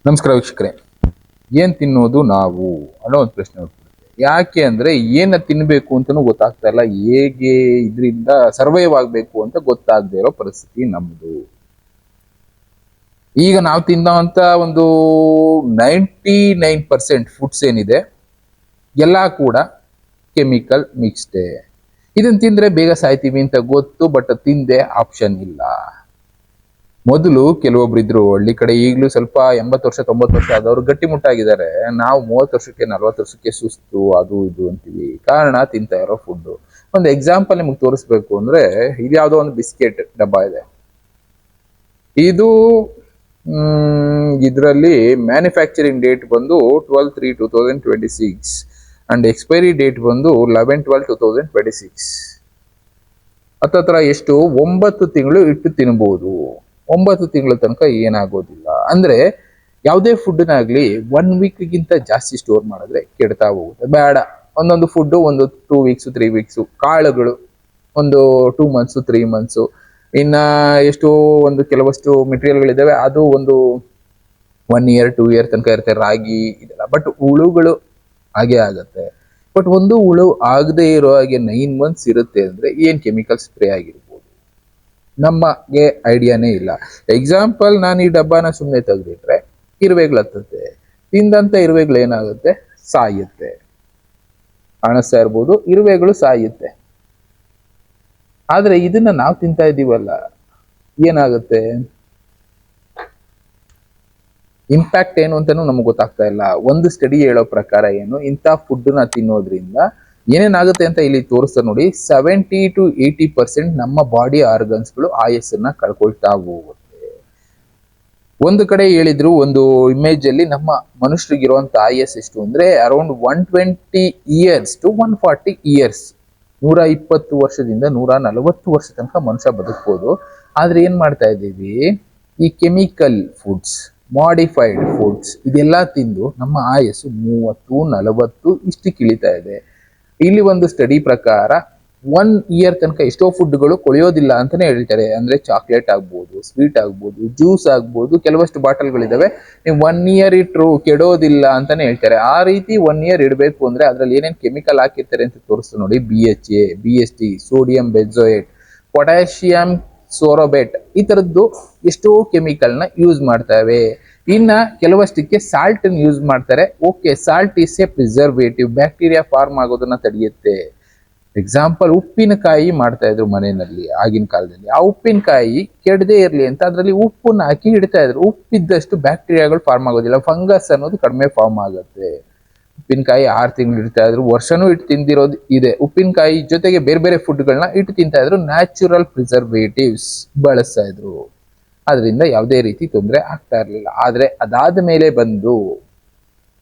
ನಮಸ್ಕಾರ ವೀಕ್ಷಕರೇ. ಏನ್ ತಿನ್ನೋದು ನಾವು ಅನ್ನೋ ಒಂದು ಪ್ರಶ್ನೆ ಹುಟ್ಟುತ್ತೆ. ಯಾಕೆ ಅಂದ್ರೆ ಏನ ತಿನ್ಬೇಕು ಅಂತಾನೂ ಗೊತ್ತಾಗ್ತಾ ಇಲ್ಲ, ಹೇಗೆ ಇದರಿಂದ ಸರ್ವೈವ್ ಆಗ್ಬೇಕು ಅಂತ ಗೊತ್ತಾಗದೇ ಇರೋ ಪರಿಸ್ಥಿತಿ ನಮ್ದು. ಈಗ ನಾವು ತಿನ್ನೋಂತ ಒಂದು 99% ಫುಡ್ಸ್ ಏನಿದೆ ಎಲ್ಲ ಕೂಡ ಕೆಮಿಕಲ್ ಮಿಕ್ಸ್ಡೇ. ಇದನ್ನ ತಿಂದ್ರೆ ಬೇಗ ಸಾಯ್ತೀವಿ ಅಂತ ಗೊತ್ತು, ಬಟ್ ತಿಂದೆ ಆಪ್ಷನ್ ಇಲ್ಲ. ಮೊದಲು ಕೆಲವೊಬ್ರು ಇದ್ರು ಹಳ್ಳಿ ಕಡೆ, ಈಗಲೂ ಸ್ವಲ್ಪ 80 ವರ್ಷ 90 ವರ್ಷ ಆದವರು ಗಟ್ಟಿ ಮುಟ್ಟಾಗಿದ್ದಾರೆ. ನಾವು 30 ವರ್ಷಕ್ಕೆ 40 ವರ್ಷಕ್ಕೆ ಸುಸ್ತು ಅದು ಇದು ಅಂತೀವಿ. ಕಾರಣ ತಿಂತಾ ಇರೋ ಫುಡ್. ಒಂದು ಎಕ್ಸಾಂಪಲ್ ನಿಮ್ಗೆ ತೋರಿಸ್ಬೇಕು ಅಂದ್ರೆ, ಇದು ಯಾವ್ದೋ ಒಂದು ಬಿಸ್ಕೆಟ್ ಡಬ್ಬ ಇದೆ. ಇದು ಇದರಲ್ಲಿ ಮ್ಯಾನುಫ್ಯಾಕ್ಚರಿಂಗ್ ಡೇಟ್ ಬಂದು 12/3/2026 ಅಂಡ್ ಎಕ್ಸ್ಪೈರಿ ಡೇಟ್ ಬಂದು 11/12/2026. ಹತ್ತತ್ರ ಎಷ್ಟು 9 ತಿಂಗಳು ಇಟ್ಟು ತಿನ್ಬಹುದು. 9 ತಿಂಗಳ ತನಕ ಏನಾಗೋದಿಲ್ಲ. ಅಂದ್ರೆ ಯಾವುದೇ ಫುಡ್ನಾಗ್ಲಿ 1 ವೀಕ್ಗಿಂತ ಜಾಸ್ತಿ ಸ್ಟೋರ್ ಮಾಡಿದ್ರೆ ಕೆಡ್ತಾ ಹೋಗುತ್ತೆ. ಬೇಡ, ಒಂದೊಂದು ಫುಡ್ ಒಂದು 2 ವೀಕ್ಸ್ 3 ವೀಕ್ಸ್, ಕಾಳುಗಳು ಒಂದು 2 ಮಂತ್ಸ್ 3 ಮಂತ್ಸ್, ಇನ್ನ ಎಷ್ಟೋ ಒಂದು ಕೆಲವಷ್ಟು ಮೆಟೀರಿಯಲ್ಗಳಿದಾವೆ ಅದು ಒಂದು 1 ಇಯರ್ 2 ಇಯರ್ ತನಕ ಇರುತ್ತೆ. ರಾಗಿ ಇದೆಲ್ಲ. ಬಟ್ ಹುಳುಗಳು ಹಾಗೆ ಆಗತ್ತೆ. ಬಟ್ ಒಂದು ಹುಳು ಆಗದೆ ಇರೋ ಹಾಗೆ 9 ಮಂತ್ಸ್ ಇರುತ್ತೆ ಅಂದ್ರೆ ಏನ್ ಕೆಮಿಕಲ್ ಸ್ಪ್ರೇ ಆಗಿರ್ಬೋದು ನಮಗೆ ಐಡಿಯಾನೇ ಇಲ್ಲ. ಎಕ್ಸಾಂಪಲ್, ನಾನು ಈ ಡಬ್ಬನ ಸುಮ್ಮನೆ ತೆಗೆದಿಟ್ರೆ ಇರುವೆಗಳು ಹತ್ತುತ್ತೆ. ತಿಂದಂತ ಇರುವೆಗಳು ಏನಾಗುತ್ತೆ, ಸಾಯುತ್ತೆ. ಕಾಣಿಸ್ತಾ ಇರ್ಬೋದು, ಇರುವೆಗಳು ಸಾಯುತ್ತೆ. ಆದ್ರೆ ಇದನ್ನ ನಾವು ತಿಂತಾ ಇದೀವಲ್ಲ, ಏನಾಗುತ್ತೆ, ಇಂಪ್ಯಾಕ್ಟ್ ಏನು ಅಂತಾನು ನಮ್ಗೆ ಗೊತ್ತಾಗ್ತಾ ಇಲ್ಲ. ಒಂದು ಸ್ಟಡಿ ಹೇಳೋ ಪ್ರಕಾರ ಏನು, ಇಂಥ ಫುಡ್ ನ ತಿನ್ನೋದ್ರಿಂದ ಏನೇನಾಗುತ್ತೆ ಅಂತ ಇಲ್ಲಿ ತೋರಿಸ್ತಾರೆ ನೋಡಿ. 70 to 80% ನಮ್ಮ ಬಾಡಿ ಆರ್ಗನ್ಸ್ಗಳು ಆಯಸ್ಸನ್ನ ಕಳ್ಕೊಳ್ತಾ ಹೋಗುತ್ತೆ. ಒಂದು ಕಡೆ ಹೇಳಿದ್ರು, ಒಂದು ಇಮೇಜ್ ಅಲ್ಲಿ ನಮ್ಮ ಮನುಷ್ಯರಿಗಿರುವಂತ ಆಯಸ್ ಎಷ್ಟು ಅಂದ್ರೆ ಅರೌಂಡ್ 120 ಇಯರ್ಸ್ to 140 ಇಯರ್ಸ್. 120 ವರ್ಷದಿಂದ 140 ವರ್ಷ ತನಕ ಮನುಷ್ಯ ಬದುಕಬಹುದು. ಆದ್ರೆ ಏನ್ ಮಾಡ್ತಾ ಇದ್ದೀವಿ, ಈ ಕೆಮಿಕಲ್ ಫುಡ್ಸ್, ಮಾಡಿಫೈಡ್ ಫುಡ್ಸ್ ಇದೆಲ್ಲ ತಿಂದು ನಮ್ಮ ಆಯಸ್ಸು 30-40 ಇಷ್ಟು ಕಿಳಿತಾ ಇದೆ. ಇಲ್ಲಿ ಒಂದು ಸ್ಟಡಿ ಪ್ರಕಾರ 1 ಇಯರ್ ತನಕ ಎಷ್ಟೋ ಫುಡ್ಗಳು ಕೊಳೆಯೋದಿಲ್ಲ ಅಂತಾನೆ ಹೇಳ್ತಾರೆ. ಅಂದ್ರೆ ಚಾಕ್ಲೇಟ್ ಆಗ್ಬೋದು, ಸ್ವೀಟ್ ಆಗ್ಬೋದು, ಜ್ಯೂಸ್ ಆಗ್ಬೋದು, ಕೆಲವಷ್ಟು ಬಾಟಲ್ಗಳಿದಾವೆ ನೀವು 1 ಇಯರ್ ಇಟ್ರು ಕೆಡೋದಿಲ್ಲ ಅಂತಾನೆ ಹೇಳ್ತಾರೆ. ಆ ರೀತಿ 1 ಇಯರ್ ಇಡಬೇಕು ಅಂದ್ರೆ ಅದ್ರಲ್ಲಿ ಏನೇನ್ ಕೆಮಿಕಲ್ ಹಾಕಿರ್ತಾರೆ ಅಂತ ತೋರಿಸ್ತು ನೋಡಿ. BHA, BST, sodium benzoate, potassium sorbate, ಈ ತರದ್ದು ಎಷ್ಟೋ ಕೆಮಿಕಲ್ ನ ಯೂಸ್ ಮಾಡ್ತವೆ. ಇನ್ನ ಕೆಲವಷ್ಟಕ್ಕೆ ಸಾಲ್ಟ್ ಯೂಸ್ ಮಾಡ್ತಾರೆ. Okay, salt is a preservative, bacteria form ಆಗೋದನ್ನ ತಡೆಯುತ್ತೆ. ಎಕ್ಸಾಂಪಲ್, ಉಪ್ಪಿನಕಾಯಿ ಮಾಡ್ತಾ ಇದ್ರು ಮನೆಯಲ್ಲಿ ಆಗಿನ ಕಾಲದಲ್ಲಿ. ಆ ಉಪ್ಪಿನಕಾಯಿ ಕೆಡದೆ ಇರ್ಲಿ ಅಂತ ಅದ್ರಲ್ಲಿ ಉಪ್ಪನ್ನ ಹಾಕಿ ಇಡ್ತಾ ಇದ್ರು. ಉಪ್ಪಿದ್ದಷ್ಟು ಬ್ಯಾಕ್ಟೀರಿಯಾಗಳು ಫಾರ್ಮ್ ಆಗೋದಿಲ್ಲ, ಫಂಗಸ್ ಅನ್ನೋದು ಕಡಿಮೆ ಫಾರ್ಮ್ ಆಗುತ್ತೆ. ಉಪ್ಪಿನಕಾಯಿ 6 ತಿಂಗಳು ಇಡ್ತಾ ಇದ್ರು, ವರ್ಷನೂ ಇಟ್ಟು ತಿಂದಿರೋದು ಇದೆ. ಉಪ್ಪಿನಕಾಯಿ ಜೊತೆಗೆ ಬೇರೆ ಬೇರೆ ಫುಡ್ಗಳನ್ನ ಇಟ್ಟು ತಿಂತಾ ಇದ್ರು. ನ್ಯಾಚುರಲ್ ಪ್ರಿಸರ್ವೇಟಿವ್ಸ್ ಬಳಸ್ತಾ ಇದ್ರು. ಅದರಿಂದ ಯಾವುದೇ ರೀತಿ ತೊಂದರೆ ಆಗ್ತಾ ಇರ್ಲಿಲ್ಲ. ಆದ್ರೆ ಅದಾದ ಮೇಲೆ ಬಂದು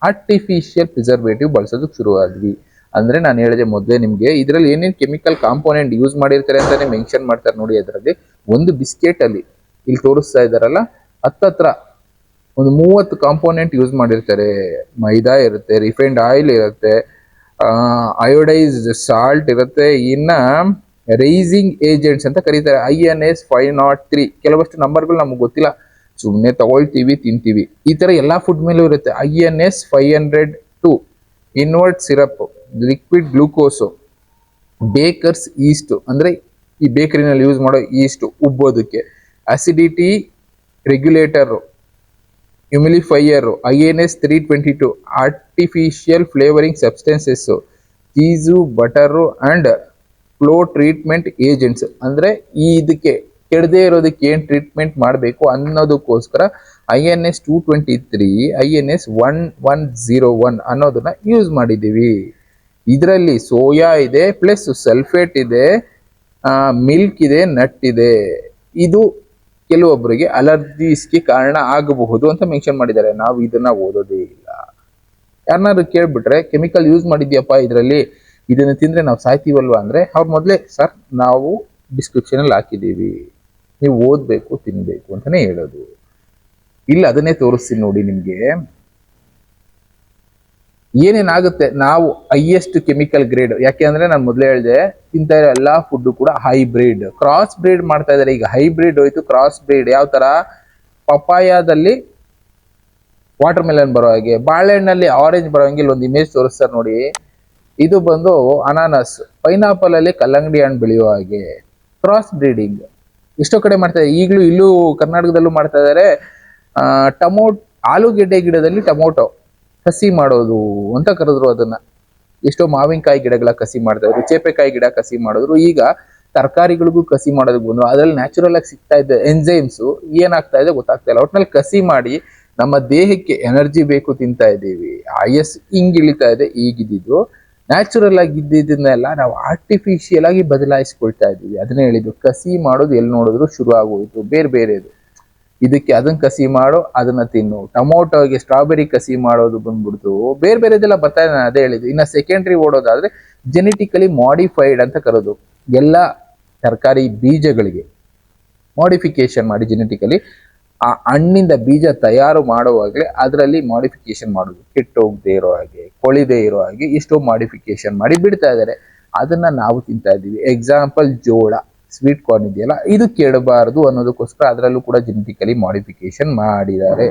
ಆರ್ಟಿಫಿಷಿಯಲ್ ಪ್ರಿಸರ್ವೇಟಿವ್ ಬಳಸೋದಕ್ಕೆ ಶುರುವಾದ್ವಿ. ಅಂದ್ರೆ ನಾನು ಹೇಳಿದೆ ಮೊದಲೇ ನಿಮ್ಗೆ, ಇದ್ರಲ್ಲಿ ಏನೇನು ಕೆಮಿಕಲ್ ಕಾಂಪೋನೆಂಟ್ ಯೂಸ್ ಮಾಡಿರ್ತಾರೆ ಅಂತಾನೆ ಮೆನ್ಷನ್ ಮಾಡ್ತಾರೆ ನೋಡಿ. ಅದರಲ್ಲಿ ಒಂದು ಬಿಸ್ಕೆಟ್ ಅಲ್ಲಿ ಇಲ್ಲಿ ತೋರಿಸ್ತಾ ಇದಾರಲ್ಲ, ಹತ್ತತ್ರ ಒಂದು 30 ಕಾಂಪೋನೆಂಟ್ ಯೂಸ್ ಮಾಡಿರ್ತಾರೆ. ಮೈದಾ ಇರುತ್ತೆ, ರಿಫೈನ್ಡ್ ಆಯಿಲ್ ಇರುತ್ತೆ, ಅಯೋಡೈಸ್ಡ್ ಸಾಲ್ಟ್ ಇರುತ್ತೆ, ಇನ್ನ ರೈಸಿಂಗ್ ಏಜೆಂಟ್ಸ್ ಅಂತ ಕರೀತಾರೆ, INS 503. ಕೆಲವಷ್ಟು ನಂಬರ್ಗಳು ನಮ್ಗೆ ಗೊತ್ತಿಲ್ಲ, ಸುಮ್ಮನೆ ತಗೊಳ್ತೀವಿ ತಿಂತೀವಿ. ಈ ತರ ಎಲ್ಲಾ ಫುಡ್ ಮೇಲೂ ಇರುತ್ತೆ. INS 502 invert syrup, liquid glucose, bakers yeast ಅಂದ್ರೆ ಈ ಬೇಕರಿನಲ್ಲಿ ಯೂಸ್ ಮಾಡೋ ಈಸ್ಟ್ ಉಬ್ಬೋದಕ್ಕೆ, acidity regulator, humidifier, INS 322, artificial flavouring substances, cheese, butter and flour treatment agents. ಅಂದ್ರೆ ಈ ಇದಕ್ಕೆ ಕೆಡದೆ ಇರೋದಕ್ಕೆ ಏನ್ ಟ್ರೀಟ್ಮೆಂಟ್ ಮಾಡಬೇಕು ಅನ್ನೋದಕ್ಕೋಸ್ಕರ INS 223, INS 1101 ಅನ್ನೋದನ್ನ ಯೂಸ್ ಮಾಡಿದೀವಿ. ಇದರಲ್ಲಿ ಸೋಯಾ ಇದೆ, ಪ್ಲಸ್ ಸಲ್ಫೇಟ್ ಇದೆ, ಮಿಲ್ಕ್ ಇದೆ, ನಟ್ ಇದೆ. ಇದು ಕೆಲವೊಬ್ಬರಿಗೆ ಅಲರ್ಜೀಸ್ಗೆ ಕಾರಣ ಆಗಬಹುದು ಅಂತ ಮೆನ್ಷನ್ ಮಾಡಿದ್ದಾರೆ. ನಾವು ಇದನ್ನ ಓದೋದೇ ಇಲ್ಲ. ಯಾರನ್ನಾದ್ರು ಕೇಳ್ಬಿಟ್ರೆ ಕೆಮಿಕಲ್ ಯೂಸ್ ಮಾಡಿದ್ಯಪ್ಪ ಇದರಲ್ಲಿ, ಇದನ್ನ ತಿಂದ್ರೆ ನಾವು ಸಾಯ್ತೀವಲ್ವಾ ಅಂದ್ರೆ ಅವ್ರು ಮೊದಲೇ ಸರ್ ನಾವು ಡಿಸ್ಕ್ರಿಪ್ಷನ್ ಅಲ್ಲಿ ಹಾಕಿದೀವಿ, ನೀವು ಓದ್ಬೇಕು ತಿನ್ಬೇಕು ಅಂತಾನೆ ಹೇಳೋದು. ಇಲ್ಲ ಅದನ್ನೇ ತೋರಿಸ್ತೀನಿ ನೋಡಿ ನಿಮ್ಗೆ ಏನೇನಾಗುತ್ತೆ. ನಾವು ಹೈಯೆಸ್ಟ್ ಕೆಮಿಕಲ್ ಗ್ರೇಡ್, ಯಾಕೆ ಅಂದ್ರೆ ನಾನು ಮೊದಲೇ ಹೇಳಿದೆ ತಿಂತ ಇರೋ ಎಲ್ಲಾ ಫುಡ್ ಕೂಡ ಹೈಬ್ರಿಡ್, ಕ್ರಾಸ್ ಬ್ರೀಡ್ ಮಾಡ್ತಾ ಇದಾರೆ. ಈಗ ಹೈಬ್ರಿಡ್ ಹೋಯ್ತು, ಕ್ರಾಸ್ ಬ್ರೀಡ್ ಯಾವ ತರ, ಪಪಾಯದಲ್ಲಿ ವಾಟರ್ ಮೆಲನ್ ಬರೋ ಹಾಗೆ, ಬಾಳೆಹಣ್ಣಲ್ಲಿ ಆರೆಂಜ್ ಬರೋ ಹಂಗೆ ಒಂದು ಇಮೇಜ್ ತೋರಿಸ್ತಾರೆ ನೋಡಿ. ಇದು ಬಂದು ಅನಾನಸ್, ಪೈನಾಪಲ್ ಅಲ್ಲಿ ಕಲ್ಲಂಗಡಿ ಹಣ್ಣು ಬೆಳೆಯುವ ಹಾಗೆ ಕ್ರಾಸ್ ಬ್ರೀಡಿಂಗ್ ಎಷ್ಟೋ ಕಡೆ ಮಾಡ್ತಾ ಇದ್ದಾರೆ. ಈಗಲೂ ಇಲ್ಲೂ ಕರ್ನಾಟಕದಲ್ಲೂ ಮಾಡ್ತಾ ಇದ್ದಾರೆ. ಆಲೂಗೆಡ್ಡೆ ಗಿಡದಲ್ಲಿ ಟೊಮೊಟೊ ಕಸಿ ಮಾಡೋದು ಅಂತ ಕರೆದ್ರು ಅದನ್ನ. ಎಷ್ಟೋ ಮಾವಿನಕಾಯಿ ಗಿಡಗಳ ಕಸಿ ಮಾಡ್ತಾ ಇದ್ರು, ಚೇಪೆಕಾಯಿ ಗಿಡ ಕಸಿ ಮಾಡಿದ್ರು. ಈಗ ತರಕಾರಿಗಳಿಗೂ ಕಸಿ ಮಾಡೋದಕ್ಕೆ ಬಂದ್ರು. ಅದ್ರಲ್ಲಿ ನ್ಯಾಚುರಲ್ ಆಗಿ ಸಿಗ್ತಾ ಇದ್ದ ಎಂಜೈಮ್ಸ್ ಏನಾಗ್ತಾ ಇದೆ ಗೊತ್ತಾಗ್ತಾ ಇಲ್ಲ. ಒಟ್ನಲ್ಲಿ ಕಸಿ ಮಾಡಿ ನಮ್ಮ ದೇಹಕ್ಕೆ ಎನರ್ಜಿ ಬೇಕು ತಿಂತಾ ಇದ್ದೀವಿ. ಆಯಸ್ ಹಿಂಗ್ ಇಳಿತಾ ಇದೆ. ಈಗಿದ್ದು ನ್ಯಾಚುರಲ್ ಆಗಿ ಇದ್ದಿದ್ದನ್ನೆಲ್ಲ ನಾವು ಆರ್ಟಿಫಿಷಿಯಲ್ ಆಗಿ ಬದಲಾಯಿಸ್ಕೊಳ್ತಾ ಇದ್ದೀವಿ. ಅದನ್ನೇ ಹೇಳಿದ್ದು, ಕಸಿ ಮಾಡೋದು ಎಲ್ಲಿ ನೋಡಿದ್ರು ಶುರು ಆಗೋಯ್ತು. ಬೇರೆ ಬೇರೆದು ಇದಕ್ಕೆ ಅದನ್ನ ಕಸಿ ಮಾಡೋ, ಅದನ್ನ ತಿನ್ನು. ಟೊಮೊಟೊಗೆ ಸ್ಟ್ರಾಬೆರಿ ಕಸಿ ಮಾಡೋದು ಬಂದ್ಬಿಡ್ತು. ಬೇರೆ ಬೇರೆದೆಲ್ಲ ಬರ್ತಾ ಇದೆ. ನಾನು ಅದೇ ಹೇಳಿದ್ದು. ಇನ್ನ ಸೆಕೆಂಡ್ರಿ ಓಡೋದಾದ್ರೆ ಜೆನೆಟಿಕಲಿ ಮಾಡಿಫೈಡ್ ಅಂತ ಕರೋದು. ಎಲ್ಲ ತರಕಾರಿ ಬೀಜಗಳಿಗೆ ಮಾಡಿಫಿಕೇಶನ್ ಮಾಡಿ ಜೆನೆಟಿಕಲಿ ಆ ಹಣ್ಣಿಂದ ಬೀಜ ತಯಾರು ಮಾಡುವಾಗಲೇ ಅದರಲ್ಲಿ ಮಾಡಿಫಿಕೇಶನ್ ಮಾಡೋದು. ಕೆಟ್ಟೋಗದೆ ಇರೋ ಹಾಗೆ, ಕೊಳಿದೆ ಇರೋ ಹಾಗೆ ಎಷ್ಟೋ ಮಾಡಿಫಿಕೇಶನ್ ಮಾಡಿ ಬಿಡ್ತಾ ಇದ್ದಾರೆ. ಅದನ್ನ ನಾವು ತಿಂತಾ ಇದ್ದೀವಿ. ಎಕ್ಸಾಂಪಲ್ ಜೋಳ, ಸ್ವೀಟ್ ಕಾರ್ನ್ ಇದೆಯಲ್ಲ, ಇದು ಕೆಡಬಾರದು ಅನ್ನೋದಕ್ಕೋಸ್ಕರ ಅದರಲ್ಲೂ ಕೂಡ ಜೆನೆಟಿಕಲಿ ಮಾಡಿಫಿಕೇಶನ್ ಮಾಡಿದ್ದಾರೆ.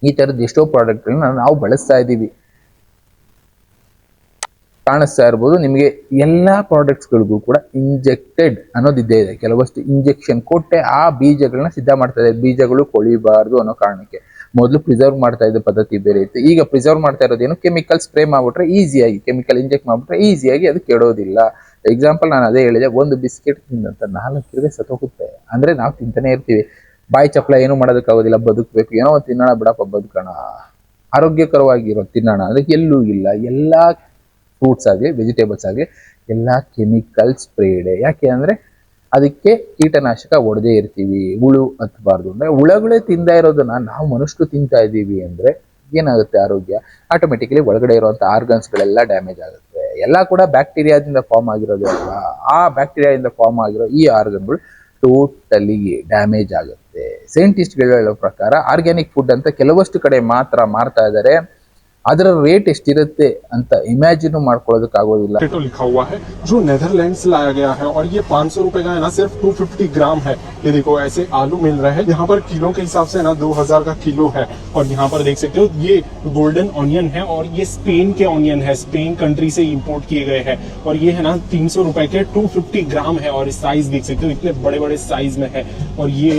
ಈ ತರದ ಎಷ್ಟೋ ಪ್ರಾಡಕ್ಟ್ಗಳನ್ನ ನಾವು ಬಳಸ್ತಾ ಇದ್ದೀವಿ. ಕಾಣಿಸ್ತಾ ಇರ್ಬೋದು ನಿಮಗೆ. ಎಲ್ಲಾ ಪ್ರಾಡಕ್ಟ್ಸ್ಗಳಿಗೂ ಕೂಡ ಇಂಜೆಕ್ಟೆಡ್ ಅನ್ನೋದಿದ್ದೇ ಇದೆ. ಕೆಲವಷ್ಟು ಇಂಜೆಕ್ಷನ್ ಕೊಟ್ಟೆ ಆ ಬೀಜಗಳನ್ನ ಸಿದ್ಧ ಮಾಡ್ತಾ ಇದೆ. ಬೀಜಗಳು ಕೊಳಿಬಾರ್ದು ಅನ್ನೋ ಕಾರಣಕ್ಕೆ. ಮೊದಲು ಪ್ರಿಸರ್ವ್ ಮಾಡ್ತಾ ಇದ್ದ ಪದ್ಧತಿ ಬೇರೆ ಇತ್ತು. ಈಗ ಪ್ರಿಸರ್ವ್ ಮಾಡ್ತಾ ಇರೋದೇನು, ಕೆಮಿಕಲ್ ಸ್ಪ್ರೇ ಮಾಡ್ಬಿಟ್ರೆ ಈಸಿಯಾಗಿ, ಕೆಮಿಕಲ್ ಇಂಜೆಕ್ಟ್ ಮಾಡ್ಬಿಟ್ರೆ ಈಸಿಯಾಗಿ ಅದು ಕೆಡೋದಿಲ್ಲ. ಎಕ್ಸಾಂಪಲ್ ನಾನು ಅದೇ ಹೇಳಿದೆ, ಒಂದು ಬಿಸ್ಕೆಟ್ ತಿಂದಂತ 4 ಇರುವೆ ಸತ್ತೋಗುತ್ತೆ. ಅಂದ್ರೆ ನಾವು ತಿಂತಾನೆ ಇರ್ತೀವಿ. ಬಾಯಿ ಚಪ್ಪಲ ಏನು ಮಾಡೋದಕ್ಕಾಗೋದಿಲ್ಲ, ಬದುಕಬೇಕು. ಏನೋ ತಿನ್ನೋಣ ಬಿಡಪ್ಪ, ಬದುಕೋಣ, ಆರೋಗ್ಯಕರವಾಗಿರೋ ತಿನ್ನೋಣ ಅಂದ್ರೆ ಎಲ್ಲೂ ಇಲ್ಲ. ಎಲ್ಲಾ ಫ್ರೂಟ್ಸ್ ಆಗಲಿ, ವೆಜಿಟೇಬಲ್ಸ್ ಆಗಲಿ, ಎಲ್ಲ ಕೆಮಿಕಲ್ ಸ್ಪ್ರೇಡ್. ಯಾಕೆ ಅಂದ್ರೆ ಅದಕ್ಕೆ ಕೀಟನಾಶಕ ಹೊಡೆದೇ ಇರ್ತೀವಿ. ಹುಳು ಹತ್ತಬಾರ್ದು ಅಂದ್ರೆ. ಹುಳಗಳೇ ತಿಂದ ಇರೋದನ್ನ ನಾವು ಮನುಷ್ಯರು ತಿಂತಾ ಇದ್ದೀವಿ ಅಂದ್ರೆ ಏನಾಗುತ್ತೆ ಆರೋಗ್ಯ? ಆಟೋಮೆಟಿಕಲಿ ಒಳಗಡೆ ಇರುವಂತ ಆರ್ಗನ್ಸ್ ಗಳೆಲ್ಲ ಡ್ಯಾಮೇಜ್ ಆಗುತ್ತೆ. ಎಲ್ಲ ಕೂಡ ಬ್ಯಾಕ್ಟೀರಿಯಾದಿಂದ ಫಾರ್ಮ್ ಆಗಿರೋದು ಅಲ್ವಾ? ಆ ಬ್ಯಾಕ್ಟೀರಿಯಾದಿಂದ ಫಾರ್ಮ್ ಆಗಿರೋ ಈ ಆರ್ಗನ್ಗಳು ಟೋಟಲಿ ಡ್ಯಾಮೇಜ್ ಆಗುತ್ತೆ. ಸೈಂಟಿಸ್ಟ್ಗಳು ಹೇಳೋ ಪ್ರಕಾರ ಆರ್ಗ್ಯಾನಿಕ್ ಫುಡ್ ಅಂತ ಕೆಲವಷ್ಟು ಕಡೆ ಮಾತ್ರ ಮಾರ್ತಾ ಇದ್ದಾರೆ. ಅದರ ರೇಟ್ ಎಷ್ಟಿರುತ್ತೆ ಅಂತ ಇಮ್ಯಾಜಿನ್ ಮಾಡ್ಕೊಳ್ಳೋದಕ್ಕಾಗೋದಿಲ್ಲ. पोटैटो लिखा हुआ है जो नेदरलैंड से लाया गया है और ये 500 रुपए का है ना, सिर्फ 250 ग्राम है। ये देखो ऐसे आलू मिल रहे हैं। यहाँ पर किलो के हिसाब से ना 2000 का किलो है। और यहाँ पर देख सकते हो ये गोल्डन ऑनियन है और ये स्पेन के ऑनियन है, स्पेन कंट्री से इंपोर्ट किए गए हैं। और ये है ना 300 रुपए के 250 ग्राम है। और साइज देख सकते हो इतने बड़े बड़े साइज में है। और ये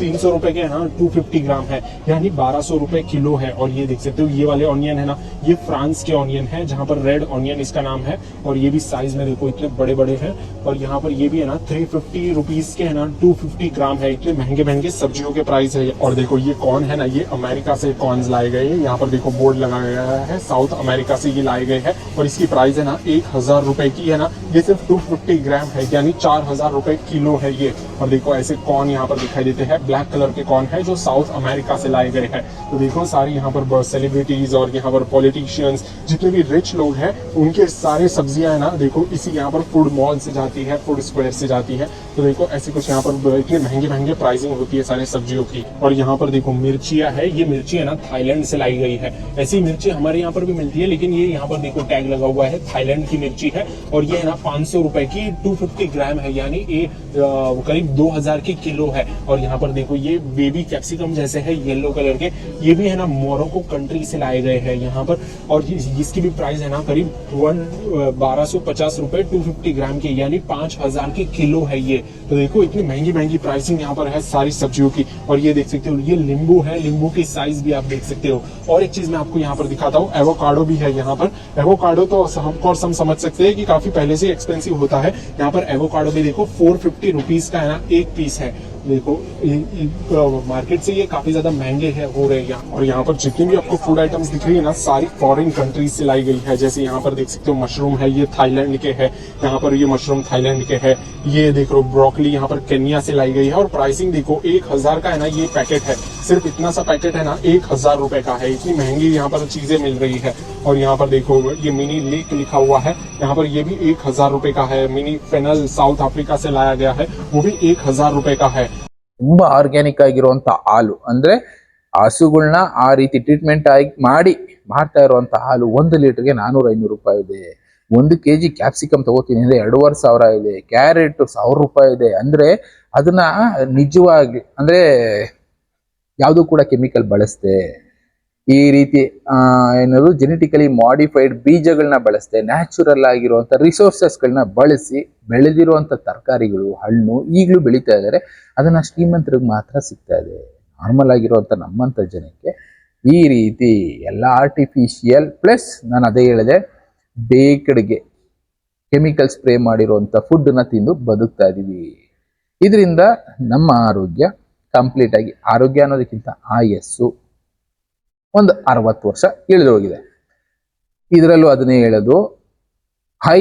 300 रुपए के है ना 250 ग्राम है, यानी 1200 रुपए किलो है। और ये देख सकते हो ये वाले ऑनियन है ना, ये फ्रांस के ऑनियन है, जहाँ पर रेड ऑनियन इसका नाम है। और ये भी साइज में देखो इतने बड़े बड़े हैं। और यहाँ पर ये भी है ना 350 रुपीज के है ना 250 ग्राम है। इतने महंगे महंगे सब्जियों के प्राइस है। और देखो ये कॉर्न है ना, ये अमेरिका से कॉर्न्स लाए गए हैं। यहाँ पर देखो बोर्ड लगाया गया है, साउथ अमेरिका से ये लाए गए हैं। और इसकी प्राइस है ना 1000 रुपए की है ना। ये सिर्फ 250 ग्राम है, यानी 4000 रुपए किलो है ये। और देखो ऐसे कॉर्न यहाँ पर दिखाई देते हैं, ब्लैक कलर के कॉर्न है जो साउथ अमेरिका से लाए गए हैं। तो देखो सारी यहाँ पर सेलिब्रिटीज और यहाँ पर पॉलिटिशियंस, जितने भी रिच लोग हैं, उनके सारे सब्जियां है ना देखो इसी यहाँ पर फूड मॉल से जाती है, फूड स्क्वायर से जाती है। तो देखो ऐसे कुछ यहाँ पर इतने महंगे महंगे प्राइसिंग होती है सारे सब्जियों की। और यहाँ पर देखो मिर्चियाँ है, ये मिर्ची है ना थाईलैंड से लाई गई है। ऐसी मिर्ची हमारे यहाँ पर भी मिलती है, लेकिन ये यहाँ पर देखो टैग लगा हुआ है थाईलैंड की मिर्ची है। और ये है ना 500 रुपए की 250 ग्राम है, यानी करीब 2000 की किलो है। और यहाँ पर देखो ये बेबी कैप्सिकम जैसे है येलो कलर के, ये भी है ना मोरक्को कंट्री से लाए गए हैं यहाँ पर। और इसकी भी प्राइस है ना करीब 1250 रुपए 250 ग्राम के, यानी 5000 की किलो है ये। तो देखो इतनी महंगी महंगी प्राइसिंग यहाँ पर है सारी सब्जियों की। और ये देख सकते हो ये नींबू है, नींबू की साइज भी आप देख सकते हो। और एक चीज मैं आपको यहाँ पर दिखाता हूँ, एवोकाडो भी है यहाँ पर। एवोकाडो तो हम समझ सकते हैं कि काफी पहले से एक्सपेंसिव होता है। यहाँ पर एवोकाडो भी देखो 450 रुपीज का है ना एक पीस है। देखो मार्केट से ये काफी ज्यादा महंगे है हो रहे हैं यहाँ। और यहाँ पर जितनी भी आपको फूड आइटम्स दिख रही है ना, सारी फॉरेन कंट्रीज से लाई गई है। जैसे यहाँ पर देख सकते हो मशरूम है, ये थाईलैंड के है। यहाँ पर ये मशरूम थाईलैंड के है। ये देखो ब्रोकली यहाँ पर केन्या से लाई गई है। और प्राइसिंग देखो 1000 का है ना ये पैकेट है। सिर्फ इतना सा पैकेट है ना 1000 रुपए का है। इतनी महंगी यहाँ पर चीजें मिल रही है। और यहाँ पर देखो ये मिनी लेक लिखा हुआ है, यहाँ पर ये भी 1000 रुपए का है। मिनी फेनल साउथ अफ्रीका से लाया गया है, वो भी 1000 रुपए का है। ತುಂಬಾ ಆರ್ಗ್ಯಾನಿಕ್ ಆಗಿರುವಂತ ಹಾಲು ಅಂದ್ರೆ ಹಸುಗಳನ್ನ ಆ ರೀತಿ ಟ್ರೀಟ್ಮೆಂಟ್ ಆಗಿ ಮಾಡಿ ಮಾಡ್ತಾ ಇರುವಂತ ಹಾಲು 1 ಲೀಟರ್ಗೆ 400-500 ರೂಪಾಯಿ ಇದೆ. 1 kg ಕ್ಯಾಪ್ಸಿಕಮ್ ತಗೋತೀನಿ ಅಂದ್ರೆ 2500 ಇದೆ. ಕ್ಯಾರೆಟ್ 1000 ರೂಪಾಯಿ ಇದೆ. ಅಂದ್ರೆ ಅದನ್ನ ನಿಜವಾಗಿ ಅಂದ್ರೆ ಯಾವುದು ಕೂಡ ಕೆಮಿಕಲ್ ಬಳಸದೆ ಈ ರೀತಿ ಏನದು ಜೆನೆಟಿಕಲಿ ಮಾಡಿಫೈಡ್ ಬೀಜಗಳನ್ನ ಬಳಸದೆ ನ್ಯಾಚುರಲ್ ಆಗಿರುವಂತ ರಿಸೋರ್ಸಸ್ಗಳನ್ನ ಬಳಸಿ ಬೆಳೆದಿರುವಂತ ತರಕಾರಿಗಳು ಹಣ್ಣು ಈಗಲೂ ಬೆಳೀತಾ ಇದ್ದಾರೆ. ಅದನ್ನ ಶ್ರೀಮಂತರಿಗೆ ಮಾತ್ರ ಸಿಗ್ತಾ ಇದೆ. ನಾರ್ಮಲ್ ಆಗಿರುವಂತ ನಮ್ಮಂತ ಜನಕ್ಕೆ ಈ ರೀತಿ ಎಲ್ಲ ಆರ್ಟಿಫಿಷಿಯಲ್ ಪ್ಲಸ್ ನಾನು ಅದೇ ಹೇಳಿದೆ ಬೇಕಡ್ಗೆ ಕೆಮಿಕಲ್ ಸ್ಪ್ರೇ ಮಾಡಿರುವಂತ ಫುಡ್ನ ತಿಂದು ಬದುಕ್ತಾ ಇದೀವಿ. ಇದರಿಂದ ನಮ್ಮ ಆರೋಗ್ಯ ಕಂಪ್ಲೀಟ್ ಆಗಿ, ಆರೋಗ್ಯ ಅನ್ನೋದಕ್ಕಿಂತ ಆಯಸ್ಸು ಒಂದು 60 ವರ್ಷ ಇಳಿದು ಹೋಗಿದೆ. ಇದರಲ್ಲೂ ಅದನ್ನೇ ಹೇಳೋದು, ಹೈ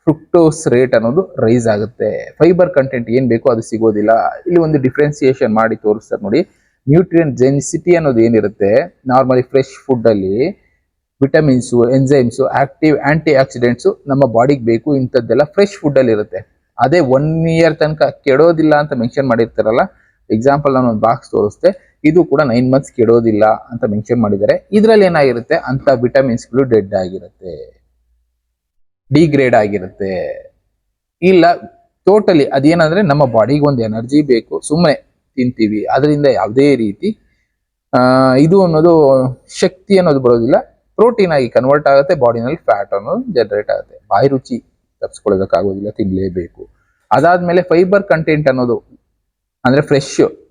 ಫ್ರುಕ್ಟೋಸ್ ರೇಟ್ ಅನ್ನೋದು ರೈಸ್ ಆಗುತ್ತೆ. ಫೈಬರ್ ಕಂಟೆಂಟ್ ಏನ್ ಬೇಕೋ ಅದು ಸಿಗೋದಿಲ್ಲ. ಇಲ್ಲಿ ಒಂದು ಡಿಫ್ರೆನ್ಸಿಯೇಷನ್ ಮಾಡಿ ತೋರಿಸ್ತಾರೆ ನೋಡಿ. ನ್ಯೂಟ್ರಿಯೆಂಟ್ ಡೆನ್ಸಿಟಿ ಅನ್ನೋದು ಏನಿರುತ್ತೆ ನಾರ್ಮಲಿ ಫ್ರೆಶ್ ಫುಡ್ ಅಲ್ಲಿ, vitamins, enzymes, active aunty accidents ನಮ್ಮ ಬಾಡಿಗೆ ಬೇಕು. ಇಂಥದ್ದೆಲ್ಲ ಫ್ರೆಶ್ ಫುಡ್ ಅಲ್ಲಿ ಇರುತ್ತೆ. ಅದೇ 1 year ತನಕ ಕೆಡೋದಿಲ್ಲ ಅಂತ ಮೆನ್ಷನ್ ಮಾಡಿರ್ತಾರಲ್ಲ. ಎಕ್ಸಾಂಪಲ್ ನಾನು ಒಂದು ಬಾಕ್ಸ್ ತೋರಿಸ್ತೆ, ಇದು ಕೂಡ 9 months ಕೆಡೋದಿಲ್ಲ ಅಂತ ಮೆನ್ಷನ್ ಮಾಡಿದ್ದಾರೆ. ಇದರಲ್ಲಿ ಏನಾಗಿರುತ್ತೆ ಅಂತ ವಿಟಮಿನ್ಸ್ಗಳು ಡೆಡ್ ಆಗಿರುತ್ತೆ, ಡಿಗ್ರೇಡ್ ಆಗಿರುತ್ತೆ. ಇಲ್ಲ ಟೋಟಲಿ ಅದೇನಂದ್ರೆ ನಮ್ಮ ಬಾಡಿಗೆ ಒಂದು ಎನರ್ಜಿ ಬೇಕು, ಸುಮ್ಮನೆ ತಿಂತೀವಿ, ಅದರಿಂದ ಯಾವುದೇ ರೀತಿ ಇದು ಅನ್ನೋದು ಶಕ್ತಿ ಅನ್ನೋದು ಬರೋದಿಲ್ಲ. ಪ್ರೋಟೀನ್ ಆಗಿ ಕನ್ವರ್ಟ್ ಆಗುತ್ತೆ, ಬಾಡಿನಲ್ಲಿ ಫ್ಯಾಟ್ ಅನ್ನೋದು ಜನರೇಟ್ ಆಗುತ್ತೆ. ಬಾಯಿ ರುಚಿ ತಪ್ಪಿಸ್ಕೊಳ್ಳೋದಕ್ಕಾಗೋದಿಲ್ಲ, ತಿನ್ಲೇಬೇಕು. ಅದಾದ್ಮೇಲೆ ಫೈಬರ್ ಕಂಟೆಂಟ್ ಅನ್ನೋದು ಅಂದ್ರೆ ಫ್ರೆಶ್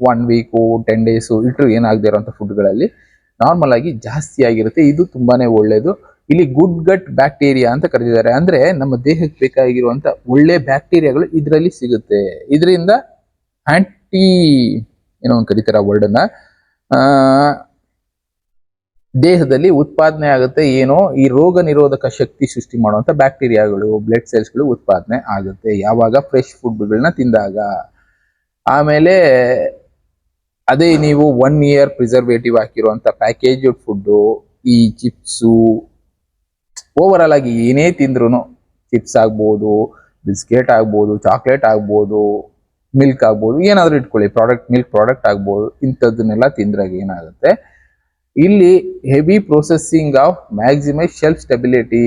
1 week 10 days ಇಟ್ಟರು ಏನಾಗದೇ ಇರುವಂತ ಫುಡ್ಗಳಲ್ಲಿ ನಾರ್ಮಲ್ ಆಗಿ ಜಾಸ್ತಿ ಆಗಿರುತ್ತೆ. ಇದು ತುಂಬಾನೇ ಒಳ್ಳೇದು. ಇಲ್ಲಿ ಗುಡ್ ಗಟ್ ಬ್ಯಾಕ್ಟೀರಿಯಾ ಅಂತ ಕರೆದಿದ್ದಾರೆ. ಅಂದ್ರೆ ನಮ್ಮ ದೇಹಕ್ಕೆ ಬೇಕಾಗಿರುವಂತ ಒಳ್ಳೆ ಬ್ಯಾಕ್ಟೀರಿಯಾಗಳು ಇದರಲ್ಲಿ ಸಿಗುತ್ತೆ. ಇದರಿಂದ ಆಂಟಿ ಏನೋ ಒಂದು ಕರೀತಾರೆ ವರ್ಡ್ ಅನ್ನ, ದೇಹದಲ್ಲಿ ಉತ್ಪಾದನೆ ಆಗುತ್ತೆ. ಏನೋ ಈ ರೋಗ ನಿರೋಧಕ ಶಕ್ತಿ ಸೃಷ್ಟಿ ಮಾಡುವಂತ ಬ್ಯಾಕ್ಟೀರಿಯಾಗಳು, ಬ್ಲಡ್ ಸೆಲ್ಸ್ಗಳು ಉತ್ಪಾದನೆ ಆಗುತ್ತೆ ಯಾವಾಗ ಫ್ರೆಶ್ ಫುಡ್ಗಳನ್ನ ತಿಂದಾಗ. ಆಮೇಲೆ ಅದೇ ನೀವು 1 year ಪ್ರಿಸರ್ವೇಟಿವ್ ಹಾಕಿರುವಂತ ಪ್ಯಾಕೇಜ್ ಫುಡ್ಡು, ಈ ಚಿಪ್ಸು, ಓವರ್ ಆಲ್ ಆಗಿ ಏನೇ ತಿಂದ್ರು, ಚಿಪ್ಸ್ ಆಗ್ಬೋದು, ಬಿಸ್ಕೆಟ್ ಆಗ್ಬೋದು, ಚಾಕ್ಲೇಟ್ ಆಗ್ಬೋದು, ಮಿಲ್ಕ್ ಆಗ್ಬೋದು, ಏನಾದ್ರೂ ಇಟ್ಕೊಳ್ಳಿ, ಮಿಲ್ಕ್ ಪ್ರಾಡಕ್ಟ್ ಆಗ್ಬೋದು, ಇಂಥದ್ದನ್ನೆಲ್ಲ ತಿಂದ್ರಾಗ ಏನಾಗುತ್ತೆ, ಇಲ್ಲಿ heavy processing of maximise shelf stability.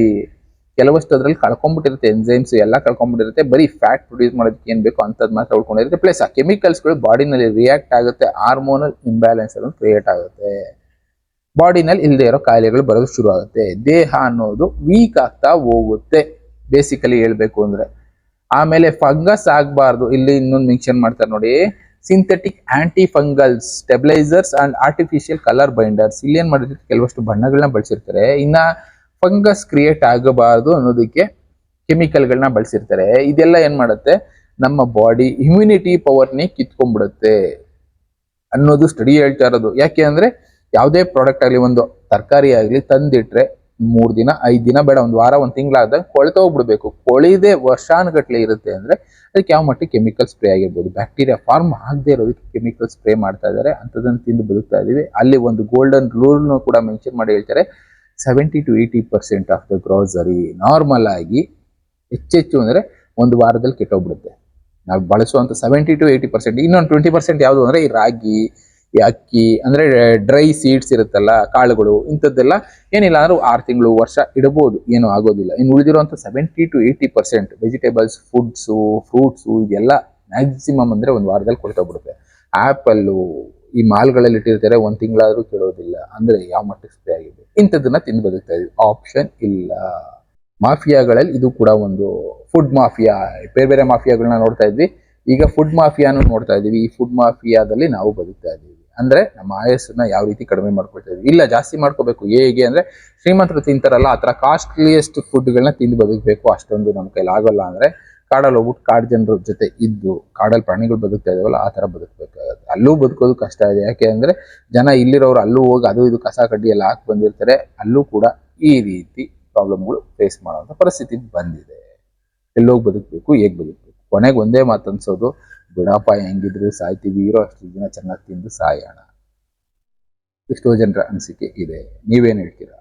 ಕೆಲವಷ್ಟು ಅದ್ರಲ್ಲಿ ಕಳ್ಕೊಂಡ್ಬಿಟ್ಟಿರುತ್ತೆ, ಎಂಜೈಮ್ಸ್ ಎಲ್ಲ ಕಳ್ಕೊಂಡ್ಬಿಟ್ಟಿರುತ್ತೆ. ಬರೀ ಫ್ಯಾಟ್ ಪ್ರೊಡ್ಯೂಸ್ ಮಾಡೋದಕ್ಕೆ ಏನ್ ಬೇಕೋ ಅಂತದ್ ಮಾತ್ರ ಉಳ್ಕೊಂಡಿರುತ್ತೆ. ಪ್ಲಸ್ ಆ ಕೆಮಿಕಲ್ಸ್ಗಳು ಬಾಡಿನಲ್ಲಿ ರಿಯಾಕ್ಟ್ ಆಗುತ್ತೆ, ಹಾರ್ಮೋನಲ್ ಇಂಬ್ಯಾಲೆನ್ಸ್ ಅನ್ನು ಕ್ರಿಯೇಟ್ ಆಗುತ್ತೆ, ಬಾಡಿನಲ್ಲಿ ಇಲ್ಲದೆ ಇರೋ ಕಾಯಿಲೆಗಳು ಬರೋದು ಶುರು ಆಗುತ್ತೆ. ದೇಹ ಅನ್ನೋದು ವೀಕ್ ಆಗ್ತಾ ಹೋಗುತ್ತೆ ಬೇಸಿಕಲಿ ಹೇಳ್ಬೇಕು ಅಂದ್ರೆ. ಆಮೇಲೆ ಫಂಗಸ್ ಆಗಬಾರ್ದು, ಇಲ್ಲಿ ಇನ್ನೊಂದು ಮೆನ್ಷನ್ ಮಾಡ್ತಾರೆ ನೋಡಿ, synthetic anti fungals stabilisers and artificial colour binders. ಇಲ್ಲಿ ಏನ್ ಮಾಡಿರ್ತಾರೆ, ಕೆಲವಷ್ಟು ಬಣ್ಣಗಳನ್ನ ಬಳಸಿರ್ತಾರೆ. ಇನ್ನ ಫಂಗಸ್ ಕ್ರಿಯೇಟ್ ಆಗಬಾರ್ದು ಅನ್ನೋದಕ್ಕೆ ಕೆಮಿಕಲ್ಗಳನ್ನ ಬಳಸಿರ್ತಾರೆ. ಇದೆಲ್ಲ ಏನ್ ಮಾಡುತ್ತೆ, ನಮ್ಮ ಬಾಡಿ ಇಮ್ಯುನಿಟಿ ಪವರ್ನೇ ಕಿತ್ಕೊಂಡ್ಬಿಡುತ್ತೆ ಅನ್ನೋದು ಸ್ಟಡಿ ಹೇಳ್ತಾ ಇರೋದು. ಯಾಕೆ ಅಂದ್ರೆ ಯಾವುದೇ ಪ್ರಾಡಕ್ಟ್ ಆಗಲಿ, ಒಂದು ತರಕಾರಿ ಆಗಲಿ ತಂದಿಟ್ರೆ 3 ದಿನ 5 ದಿನ ಬೇಡ, 1 ವಾರ 1 ತಿಂಗಳಾದಾಗ ಕೊಳ್ತೋಗ್ಬಿಡ್ಬೇಕು. ಕೊಳಿದೆ ವರ್ಷಾನುಗಟ್ಲೆ ಇರುತ್ತೆ ಅಂದ್ರೆ ಅದಕ್ಕೆ ಯಾವ ಮಟ್ಟಿಗೆ ಕೆಮಿಕಲ್ ಸ್ಪ್ರೇ ಆಗಿರ್ಬೋದು. ಬ್ಯಾಕ್ಟೀರಿಯಾ ಫಾರ್ಮ್ ಆಗದೆ ಇರೋದಕ್ಕೆ ಕೆಮಿಕಲ್ ಸ್ಪ್ರೇ ಮಾಡ್ತಾ ಇದ್ದಾರೆ, ಅಂಥದನ್ನು ತಿಂದು ಬದುಕ್ತಾ ಇದೀವಿ. ಅಲ್ಲಿ ಒಂದು ಗೋಲ್ಡನ್ ರೂಲ್ನು ಕೂಡ ಮೆನ್ಷನ್ ಮಾಡಿ ಹೇಳ್ತಾರೆ, 70 to 80% of the grocery normal ಆಗಿ ಹೆಚ್ಚೆಚ್ಚು ಅಂದ್ರೆ 1 ವಾರದಲ್ಲಿ ಕೆಟ್ಟೋಗ್ಬಿಡುತ್ತೆ. ನಾವು ಬಳಸುವಂತ 70 to 80%. ಇನ್ನೊಂದು 20% ಯಾವುದು ಅಂದ್ರೆ ಈ ರಾಗಿ, ಈ ಅಕ್ಕಿ, ಅಂದ್ರೆ ಡ್ರೈ ಸೀಡ್ಸ್ ಇರುತ್ತಲ್ಲ, ಕಾಳುಗಳು, ಇಂಥದ್ದೆಲ್ಲ ಏನಿಲ್ಲ ಅಂದ್ರೆ 6 ತಿಂಗಳು ವರ್ಷ ಇಡಬಹುದು, ಏನು ಆಗೋದಿಲ್ಲ. ಇನ್ನು ಉಳಿದಿರುವಂತ 70 to 80% ವೆಜಿಟೇಬಲ್ಸ್, ಫುಡ್ಸು, ಫ್ರೂಟ್ಸು, ಇದೆಲ್ಲ ಮ್ಯಾಕ್ಸಿಮಮ್ ಅಂದ್ರೆ 1 ವಾರದಲ್ಲಿ ಕೊಳ್ತೋಗ್ಬಿಡುತ್ತೆ. ಆಪಲ್ಲು ಈ ಮಾಲ್ಗಳಲ್ಲಿ ಇಟ್ಟಿರ್ತಾರೆ, 1 ತಿಂಗಳಾದ್ರೂ ಕೆಡೋದಿಲ್ಲ. ಅಂದ್ರೆ ಯಾವ ಮಟ್ಟಕ್ಕೆ ಸ್ಪ್ರೇ ಆಗಿದೆ, ಇಂಥದ್ದನ್ನ ತಿಂದು ಬದುಕ್ತಾ ಇದೀವಿ. ಆಪ್ಷನ್ ಇಲ್ಲ. ಮಾಫಿಯಾಗಳಲ್ಲಿ ಇದು ಕೂಡ ಒಂದು ಫುಡ್ ಮಾಫಿಯಾ. ಬೇರೆ ಬೇರೆ ಮಾಫಿಯಾಗಳನ್ನ ನೋಡ್ತಾ ಇದ್ವಿ, ಈಗ ಫುಡ್ ಮಾಫಿಯಾನು ನೋಡ್ತಾ ಇದೀವಿ. ಈ ಫುಡ್ ಮಾಫಿಯಾದಲ್ಲಿ ನಾವು ಬದುಕ್ತಾ ಇದೀವಿ. ಅಂದ್ರೆ ನಮ್ಮ ಆಯಸ್ಸನ್ನ ಯಾವ ರೀತಿ ಕಡಿಮೆ ಮಾಡ್ಕೊಳ್ತಾ ಇದೀವಿ. ಇಲ್ಲ ಜಾಸ್ತಿ ಮಾಡ್ಕೋಬೇಕು. ಹೇಗೆ ಅಂದ್ರೆ ಶ್ರೀಮಂತರು ತಿಂತಾರಲ್ಲ ಆ ತರ ಕಾಸ್ಟ್ಲಿಯೆಸ್ಟ್ ಫುಡ್ಗಳನ್ನ ತಿಂದು ಬದುಕಬೇಕು. ಅಷ್ಟೊಂದು ನಮ್ಮ ಕೈಲಿ ಆಗೋಲ್ಲ. ಅಂದ್ರೆ ಕಾಡಲ್ಲಿ ಹೋಗ್ಬಿಟ್ಟು ಕಾಡು ಜನರ ಜೊತೆ ಇದ್ದು, ಕಾಡಲ್ಲಿ ಪ್ರಾಣಿಗಳು ಬದುಕ್ತಾ ಇದಾವಲ್ಲ ಆ ತರ ಬದುಕಬೇಕಾಗುತ್ತೆ. ಅಲ್ಲೂ ಬದುಕೋದು ಕಷ್ಟ ಇದೆ. ಯಾಕೆ ಅಂದ್ರೆ ಜನ ಇಲ್ಲಿರೋರು ಅಲ್ಲೂ ಹೋಗಿ ಅದು ಇದು ಕಸ ಕಡ್ಡಿ ಎಲ್ಲ ಹಾಕಿ ಬಂದಿರ್ತಾರೆ. ಅಲ್ಲೂ ಕೂಡ ಈ ರೀತಿ ಪ್ರಾಬ್ಲಮ್ಗಳು ಫೇಸ್ ಮಾಡುವಂತ ಪರಿಸ್ಥಿತಿ ಬಂದಿದೆ. ಎಲ್ಲೋಗಿ ಬದುಕಬೇಕು, ಹೇಗ್ ಬದುಕಬೇಕು. ಕೊನೆಗೆ ಒಂದೇ ಮಾತು ಅನ್ಸೋದು, ಬಿಡಪ್ಪ ಹೆಂಗಿದ್ರು ಸಾಯ್ತೀವಿ, ಇರೋ ಅಷ್ಟು ದಿನ ಚೆನ್ನಾಗಿ ತಿಂದು ಸಾಯೋಣ. ಎಷ್ಟೋ ಜನರ ಅನಿಸಿಕೆ ಇದೆ. ನೀವೇನ್ ಹೇಳ್ತೀರಾ?